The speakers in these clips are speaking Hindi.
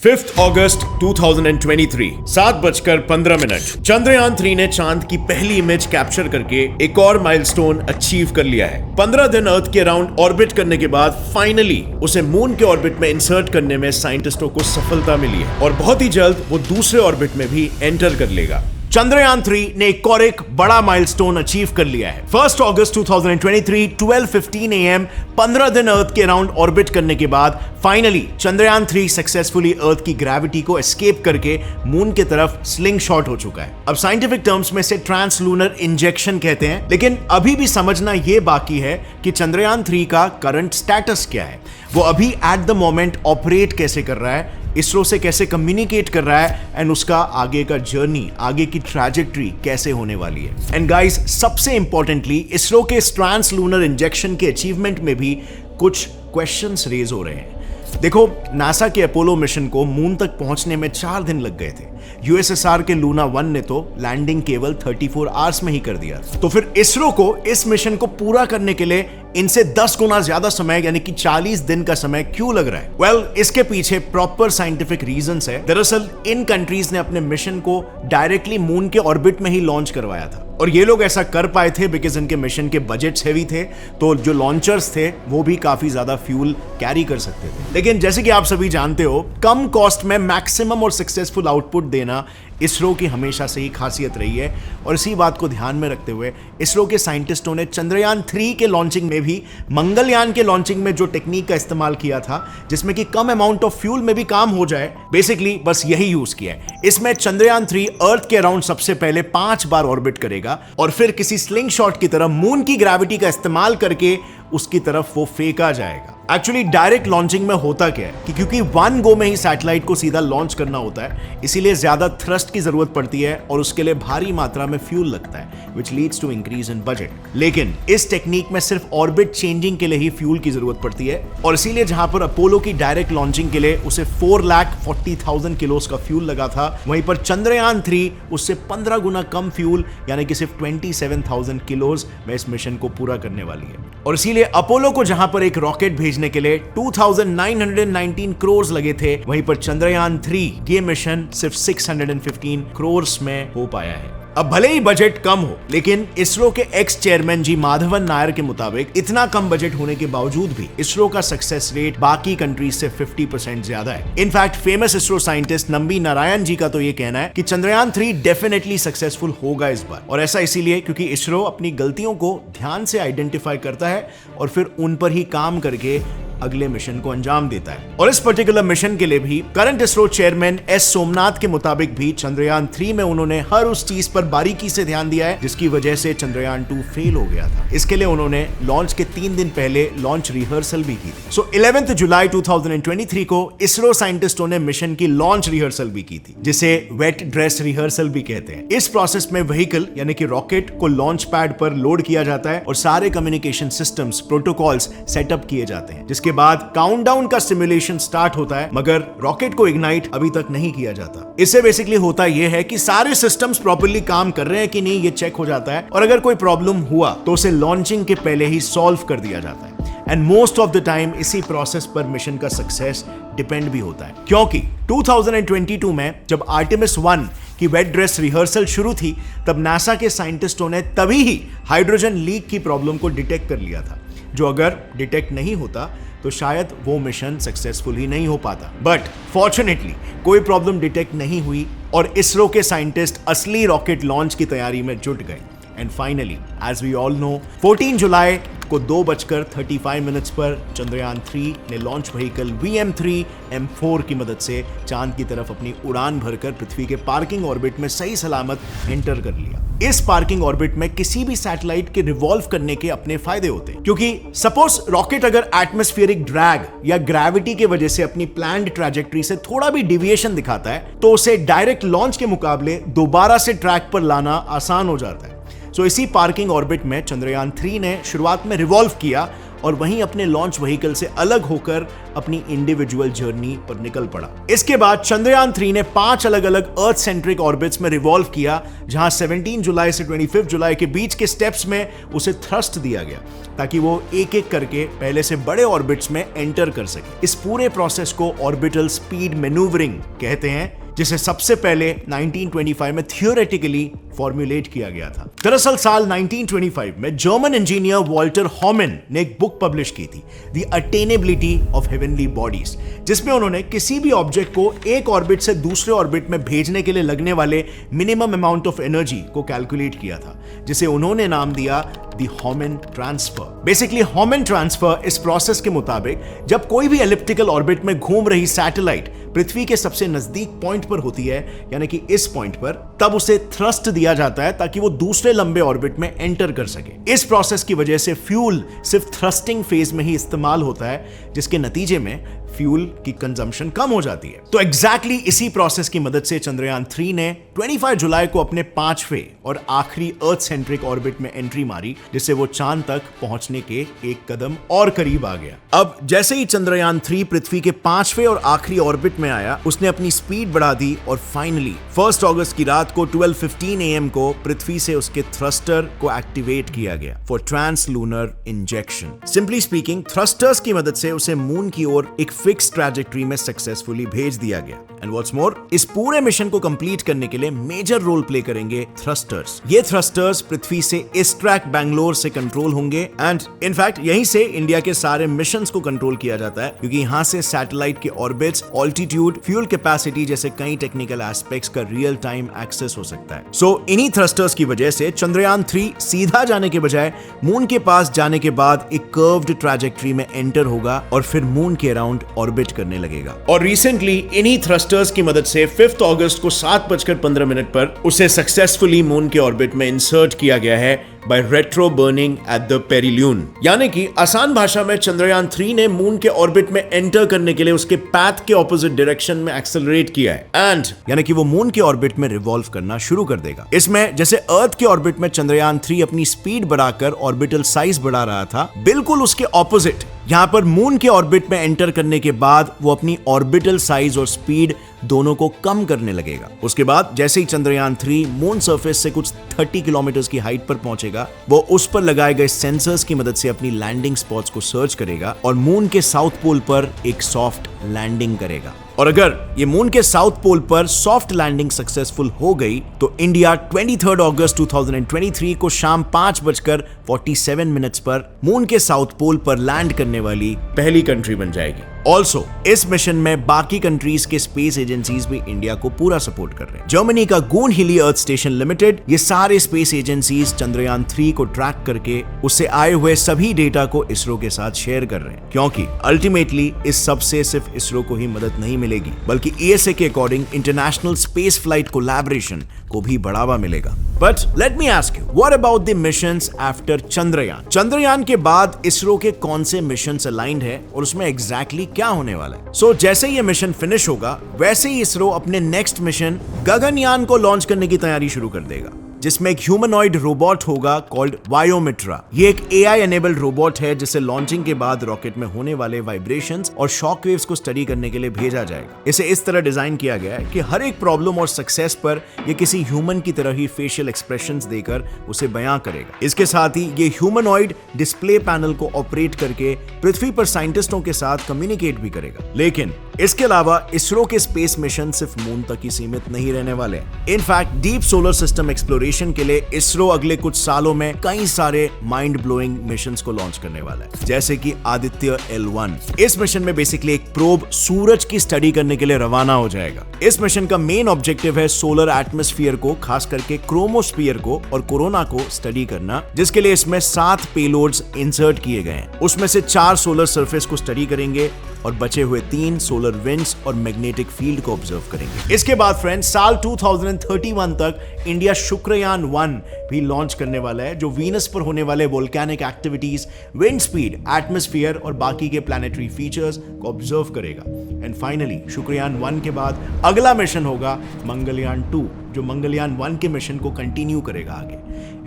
5 अगस्त 2023 7:15 चंद्रयान 3 ने चांद की पहली इमेज कैप्चर करके एक और माइलस्टोन अचीव कर लिया है। 15 दिन अर्थ के अराउंड ऑर्बिट करने के बाद फाइनली उसे मून के ऑर्बिट में इंसर्ट करने में साइंटिस्टों को सफलता मिली है और बहुत ही जल्द वो दूसरे ऑर्बिट में भी एंटर कर लेगा। चंद्रयान 3 ने एक बड़ा माइलस्टोन अचीव कर लिया है। 1 अगस्त 2023 12:15 AM 15 दिन अर्थ के अराउंड ऑर्बिट करने के बाद फाइनली चंद्रयान 3 सक्सेसफुली अर्थ की ग्रेविटी को एस्केप करके मून की तरफ स्लिंग शॉट हो चुका है। अब साइंटिफिक टर्म्स में से ट्रांसलूनर इंजेक्शन कहते हैं, लेकिन अभी भी समझना यह बाकी है कि चंद्रयान 3 का करंट स्टेटस क्या है, वो अभी एट द मोमेंट ऑपरेट कैसे कर रहा है, इसरो से कैसे कम्युनिकेट कर रहा है एंड उसका आगे का जर्नी, आगे की ट्रैजेक्टरी कैसे होने वाली है। एंड गाइस, सबसे इंपॉर्टेंटली इसरो के ट्रांसलूनर इंजेक्शन के अचीवमेंट में भी कुछ क्वेश्चंस रेज हो रहे हैं। देखो, नासा के अपोलो मिशन को मून तक पहुंचने में 4 दिन लग गए थे। यूएसएसआर के लूना 1 ने तो लैंडिंग केवल 34 आवर्स में ही कर दिया। तो फिर इसरो को इस मिशन को पूरा करने के लिए इनसे 10 गुना ज्यादा समय यानी कि 40 दिन का समय क्यों लग रहा है? वेल, इसके पीछे प्रॉपर साइंटिफिक रीजंस है। दरअसल इन कंट्रीज ने अपने मिशन को डायरेक्टली मून के ऑर्बिट में ही लॉन्च करवाया था और ये लोग ऐसा कर पाए थे बिकॉज इनके मिशन के बजट्स हेवी थे, तो जो लॉन्चर्स थे वो भी काफी ज्यादा फ्यूल कैरी कर सकते थे। लेकिन जैसे कि आप सभी जानते हो, कम कॉस्ट में मैक्सिमम और सक्सेसफुल आउटपुट देना इसरो की हमेशा से ही खासियत रही है और इसी बात को ध्यान में रखते हुए इसरो के साइंटिस्टों ने चंद्रयान 3 के लॉन्चिंग में भी मंगलयान के लॉन्चिंग में जो टेक्निक का इस्तेमाल किया था, जिसमें कि कम अमाउंट ऑफ फ्यूल में भी काम हो जाए, बेसिकली बस यही यूज किया है। इसमें चंद्रयान 3 अर्थ के अराउंड सबसे पहले 5 बार ऑर्बिट करेगा और फिर किसी स्लिंग शॉट की तरह मून की ग्रेविटी का इस्तेमाल करके उसकी तरफ वो फेंका जाएगा। एक्चुअली डायरेक्ट लॉन्चिंग में होता क्या है कि क्योंकि 1 गो में ही सैटेलाइट को सीधा लॉन्च करना होता है, इसीलिए ज्यादा थ्रस्ट की जरूरत पड़ती है और उसके लिए भारी मात्रा में फ्यूल लगता है, which leads to increase in budget। लेकिन इस टेक्निक में सिर्फ ऑर्बिट चेंजिंग के लिए ही फ्यूल की जरूरत पड़ती है और इसीलिए जहां पर अपोलो की डायरेक्ट लॉन्चिंग के लिए उसे 4,40,000 किलोस का फ्यूल लगा था, वहीं पर चंद्रयान 3 उससे 15 गुना कम फ्यूल यानी कि सिर्फ 27,000 किलोस में इस मिशन को पूरा करने वाली है। और इसीलिए अपोलो को जहां पर एक रॉकेट भेजने के लिए 2,919 करोड़ लगे थे, वहीं पर चंद्रयान 3 ये मिशन सिर्फ 615 करोड़ में हो पाया है। अब भले ही बजट कम हो, लेकिन इसरो के एक्स चेयरमैन जी माधवन नायर के मुताबिक इतना कम बजट होने के बावजूद भी इसरो का सक्सेस रेट बाकी कंट्रीज से 50% ज्यादा है। In fact famous ISRO scientist Nambi Narayan ji का तो ये कहना है कि चंद्रयान 3 डेफिनेटली सक्सेसफुल होगा इस बार, और ऐसा इसीलिए क्योंकि इसरो अपनी गलतियों को ध्यान से आइडेंटिफाई करता है और फिर उन पर ही काम करके अगले मिशन को अंजाम देता है। और इस पर्टिकुलर मिशन के लिए भी current ISRO chairman S Somnath के मुताबिक भी चंद्रयान 3 में उन्होंने हर उस चीज पर बारीकी से ध्यान दिया है जिसकी वजह से चंद्रयान 2 फेल हो गया था। इसके लिए उन्होंने लॉन्च के 3 दिन पहले लॉन्च रिहर्सल भी की थी। सो 11 जुलाई 2023 को इसरो साइंटिस्टों ने मिशन की लॉन्च रिहर्सल भी की थी, जिसे वेट ड्रेस रिहर्सल भी कहते हैं। इस प्रोसेस में व्हीकल यानी कि रॉकेट को लॉन्च पैड पर लोड किया जाता है और सारे कम्युनिकेशन सिस्टम्स, प्रोटोकॉल्स सेटअप किए जाते हैं, जिसके बाद काउंटडाउन का सिमुलेशन स्टार्ट होता है, मगर रॉकेट को इग्नाइट अभी तक नहीं किया जाता। इससे बेसिकली होता यह है कि सारे सिस्टम्स प्रॉपर्ली काम कर रहे हैं कि नहीं ये चेक हो जाता है और अगर कोई प्रॉब्लम हुआ तो उसे लॉन्चिंग के पहले ही सॉल्व कर दिया जाता है। And most of the time इसी प्रोसेस पर मिशन का सक्सेस डिपेंड भी होता है, क्योंकि 2022 में जब आर्टेमिस 1 की वेट ड्रेस रिहर्सल शुरू थी, तब नासा के साइंटिस्टों ने तभी ही हाइड्रोजन लीक की प्रॉब्लम को डिटेक्ट कर लिया था, जो अगर डिटेक्ट नहीं होता तो शायद वो मिशन सक्सेसफुल ही नहीं हो पाता। बट फॉर्चुनेटली कोई प्रॉब्लम डिटेक्ट नहीं हुई और इसरो के साइंटिस्ट असली रॉकेट लॉन्च की तैयारी में जुट गए। And finally, as we all know, 14 जुलाई को 2:35 पर चंद्रयान 3 ने लॉन्च व्हीकल VM3M4 की मदद से चांद की तरफ अपनी उड़ान भरकर पृथ्वी के पार्किंग ऑर्बिट में सही सलामत एंटर कर लिया। इस पार्किंग ऑर्बिट में किसी भी सैटेलाइट के रिवॉल्व करने के अपने फायदे होते हैं, क्योंकि सपोज रॉकेट अगर एटमॉस्फेरिक ड्रैग या ग्रेविटी के वजह से अपनी प्लान्ड ट्रैजेक्टरी से थोड़ा भी डिविएशन दिखाता है, तो उसे डायरेक्ट लॉन्च के मुकाबले दोबारा से ट्रैक पर लाना आसान हो जाता है। सो इसी पार्किंग ऑर्बिट में चंद्रयान 3 ने शुरुआत में रिवॉल्व किया और वहीं अपने लॉन्च व्हीकल से अलग होकर अपनी इंडिविजुअल जर्नी पर निकल पड़ा। इसके बाद चंद्रयान 3 ने 5 अलग अलग अर्थ सेंट्रिक ऑर्बिट्स में रिवॉल्व किया, जहां 17 जुलाई से 25 जुलाई के बीच के स्टेप्स में उसे थ्रस्ट दिया गया ताकि वो एक एक करके पहले से बड़े ऑर्बिट्स में एंटर कर सके। इस पूरे प्रोसेस को ऑर्बिटल स्पीड मैन्यूवरिंग कहते हैं, जिसे सबसे पहले 1925 में थियोरेटिकली फॉर्मुलेट किया गया था। दरअसल साल 1925 में जर्मन इंजीनियर वॉल्टर हॉमन ने एक बुक पब्लिश की थी, द अटेनेबिलिटी ऑफ हेवनली बॉडीज, जिसमें उन्होंने किसी भी ऑब्जेक्ट को एक ऑर्बिट से दूसरे ऑर्बिट में भेजने के लिए लगने वाले मिनिमम अमाउंट ऑफ एनर्जी को कैलकुलेट किया था, जिसे उन्होंने नाम दिया द हॉमन ट्रांसफर। बेसिकली हॉमन ट्रांसफर इस प्रोसेस के मुताबिक जब कोई भी एलिप्टिकल ऑर्बिट में घूम रही सैटेलाइट पृथ्वी के सबसे नजदीक पॉइंट पर होती है, यानी कि इस पॉइंट पर, तब उसे थ्रस्ट दिया जाता है ताकि वो दूसरे लंबे ऑर्बिट में एंटर कर सके। इस प्रोसेस की वजह से फ्यूल सिर्फ थ्रस्टिंग फेज में ही इस्तेमाल होता है, जिसके नतीजे में फ्यूल की कंजम्पशन कम हो जाती है। तो एग्जैक्टली इसी प्रोसेस की मदद से चंद्रयान 3 ने 25 जुलाई को अपने 5वें और आखिरी अर्थ सेंट्रिक ऑर्बिट में एंट्री मारी, जिससे वो चांद तक पहुंचने के एक कदम और करीब आ गया। अब जैसे ही चंद्रयान 3 पृथ्वी के 5वें और आखिरी ऑर्बिट में आया, उसने अपनी स्पीड बढ़ा दी और फाइनली 1 अगस्त की रात को 12:15 AM को पृथ्वी से उसके थ्रस्टर को एक्टिवेट किया गया for translunar injection. Simply speaking, thrusters की मदद से उसे मून की ओर एक फिक्स ट्रैजेक्टरी में सक्सेसफुली भेज दिया गया। एंड व्हाट्स मोर, इस पूरे मिशन को कंप्लीट करने के लिए मेजर रोल प्ले करेंगे थ्रस्टर्स। ये थ्रस्टर्स पृथ्वी से इस्ट्रैक बैंगलोर से कंट्रोल होंगे एंड इनफैक्ट यहीं से इंडिया के सारे मिशंस को कंट्रोल किया जाता है, क्योंकि यहां से सैटेलाइट के ऑर्बिट्स, ऑल्टीट्यूड, फ्यूल कैपेसिटी जैसे कई टेक्निकल एस्पेक्ट्स का रियल टाइम एक्सेस हो सकता है। सो इन्हीं थ्रस्टर्स की वजह से चंद्रयान 3 सीधा जाने के बजाय मून के पास जाने के बाद एक कर्व्ड ट्रैजेक्टरी में एंटर होगा और फिर मून के अराउंड ऑर्बिट करने लगेगा। और रिसेंटली इन्हीं थ्रस्टर्स की मदद से 5 अगस्त को 7:15 पर उसे सक्सेसफुली मून के ऑर्बिट में इंसर्ट किया गया है by retro burning at the perilune. यानी कि आसान भाषा में चंद्रयान 3 ने मून के ऑर्बिट में एंटर करने के लिए उसके पाथ के ऑपोजिट डायरेक्शन में एक्सेलरेट किया है एंड यानी कि वो मून के ऑर्बिट में रिवॉल्व करना शुरू कर देगा। इसमें जैसे अर्थ के ऑर्बिट में चंद्रयान 3 अपनी स्पीड बढ़ाकर ऑर्बिटल साइज बढ़ा रहा था, बिल्कुल उसके ऑपोजिट यहां पर मून के ऑर्बिट में एंटर करने के बाद वो अपनी ऑर्बिटल साइज और स्पीड दोनों को कम करने लगेगा। उसके बाद जैसे ही चंद्रयान 3 मून सरफेस से कुछ 30 किलोमीटर की हाइट पर पहुंचेगा, वो उस पर लगाए गए सेंसर्स की मदद से अपनी लैंडिंग स्पॉट्स को सर्च करेगा और मून के साउथ पोल पर एक सॉफ्ट लैंडिंग करेगा। और अगर ये मून के साउथ पोल पर सॉफ्ट लैंडिंग सक्सेसफुल हो गई तो इंडिया 23 अगस्त 2023 को शाम 5:47 पर मून के साउथ पोल पर लैंड करने वाली पहली कंट्री बन जाएगी। ऑल्सो इस मिशन में बाकी कंट्रीज के स्पेस एजेंसीज भी इंडिया को पूरा सपोर्ट कर रहे हैं। जर्मनी का गून हिली अर्थ स्टेशन लिमिटेड, ये सारे स्पेस एजेंसीज चंद्रयान 3 को ट्रैक करके उससे आए हुए सभी डेटा को इसरो के साथ शेयर कर रहे हैं, क्योंकि अल्टीमेटली इस सब से सिर्फ इसरो को ही मदद नहीं मिलेगी, बल्कि ESA के according international space flight collaboration को भी बढ़ावा मिलेगा। But let me ask you, what about the missions after Chandrayaan? Chandrayaan के बाद इसरो के कौन से मिशंस अलाइंड है और उसमें एग्जैक्टली क्या होने वाला है? सो जैसे ये मिशन फिनिश होगा, वैसे ही इसरो अपने नेक्स्ट मिशन गगनयान को लॉन्च करने की तैयारी शुरू कर देगा, जिसमें एक ह्यूमनॉइड रोबोट होगा कॉल्ड वायोमिट्रा। ये एक AI एनेबल्ड रोबोट है जिसे लॉन्चिंग के बाद रॉकेट में होने वाले वाइब्रेशंस और शॉक वेव्स को स्टडी करने के लिए भेजा जाएगा। इसे इस तरह डिजाइन किया गया है कि हर एक प्रॉब्लम और सक्सेस पर ये किसी ह्यूमन की तरह ही फेशियल एक्सप्रेशंस देकर उसे बयां करेगा। इसके साथ ही ये ह्यूमनॉइड डिस्प्ले पैनल को ऑपरेट करके पृथ्वी पर साइंटिस्टों के साथ कम्युनिकेट भी करेगा। लेकिन इसके अलावा इसरो के स्पेस मिशन सिर्फ मून तक ही सीमित नहीं रहने वाले। In fact deep solar system exploration के लिए इसरो अगले कुछ सालों में कई सारे माइंड ब्लोइंग मिशंस को लॉन्च करने वाला है, जैसे कि आदित्य L1। इस मिशन में बेसिकली एक प्रोब सूरज की स्टडी करने के लिए रवाना हो जाएगा। इस मिशन का मेन ऑब्जेक्टिव है सोलर एटमॉस्फेयर को, खास करके क्रोमोस्फीयर को और कोरोना को स्टडी करना, जिसके लिए इसमें 7 पेलोड्स इंसर्ट किए गए हैं। उसमें से 4 सोलर सरफेस को स्टडी करेंगे और बचे हुए 3 सोलर विंड्स और मैग्नेटिक फील्ड को ऑब्जर्व करेंगे। इसके बाद फ्रेंड्स साल 2031 तक इंडिया शुक्रयान 1 भी लॉन्च करने वाला है, जो वीनस पर होने वाले volcanic activities, wind speed, atmosphere और बाकी के प्लैनेटरी फीचर्स को ऑब्जर्व करेगा। एंड फाइनली शुक्रयान 1 के बाद अगला मिशन होगा मंगलयान 2, जो मंगलयान 1 के मिशन को कंटिन्यू करेगा आगे।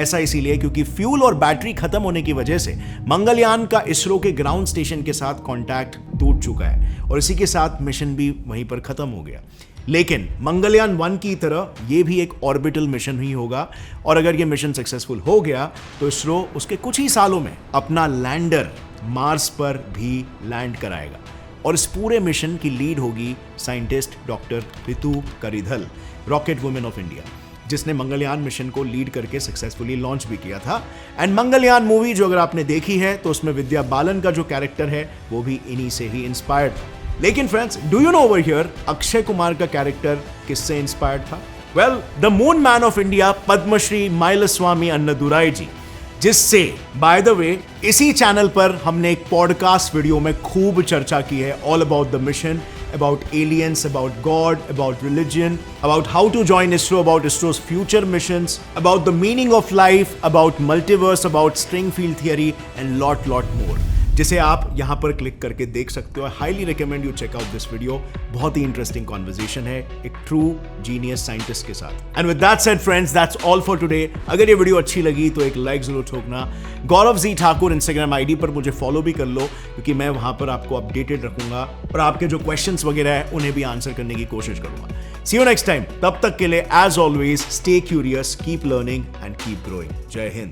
ऐसा इसीलिए क्योंकि फ्यूल और बैटरी खत्म होने की वजह से मंगलयान का इसरो के ग्राउंड स्टेशन के साथ कॉन्टैक्ट टूट चुका है और इसी के साथ मिशन भी वहीं पर खत्म हो गया। लेकिन मंगलयान 1 की तरह ये भी एक ऑर्बिटल मिशन ही होगा और अगर ये मिशन सक्सेसफुल हो गया तो इसरो उसके कुछ ही सालों में अपना लैंडर मार्स पर भी लैंड कराएगा और इस पूरे मिशन की लीड होगी scientist doctor Ritu Karidhal, rocket women of India, जिसने मंगलयान मिशन को लीड करके सक्सेसफुली लॉन्च भी किया था। एंड मंगलयान मूवी जो अगर आपने देखी है तो उसमें विद्या बालन का जो कैरेक्टर है वो भी इन्हीं से ही इंस्पायर्ड था। लेकिन friends, do you know over here Akshay Kumar का कैरेक्टर किससे इंस्पायर्ड था? Well, the moon man of India Padmashri Mylswamy Annadurai ji, जिससे बाय द वे इसी चैनल पर हमने एक पॉडकास्ट वीडियो में खूब चर्चा की है, all about the mission, about aliens, about God, about religion, about how to join ISRO, about ISRO's future missions, about the meaning of life, about multiverse, about string field theory and lot more, जिसे आप यहां पर क्लिक करके देख सकते हो। Highly recommend you check out this video. बहुत ही इंटरेस्टिंग कॉन्वर्सेशन है एक ट्रू जीनियस साइंटिस्ट के साथ। And with that said friends, that's all for today. अगर ये वीडियो अच्छी लगी तो एक लाइक जरूर ठोकना। गौरव जी ठाकुर इंस्टाग्राम आईडी पर मुझे फॉलो भी कर लो, क्योंकि मैं वहां पर आपको अपडेटेड रखूंगा और आपके जो क्वेश्चंस वगैरह है उन्हें भी आंसर करने की कोशिश करूंगा। See you next time. तब तक के लिए as always stay curious, keep learning and keep growing. जय हिंद।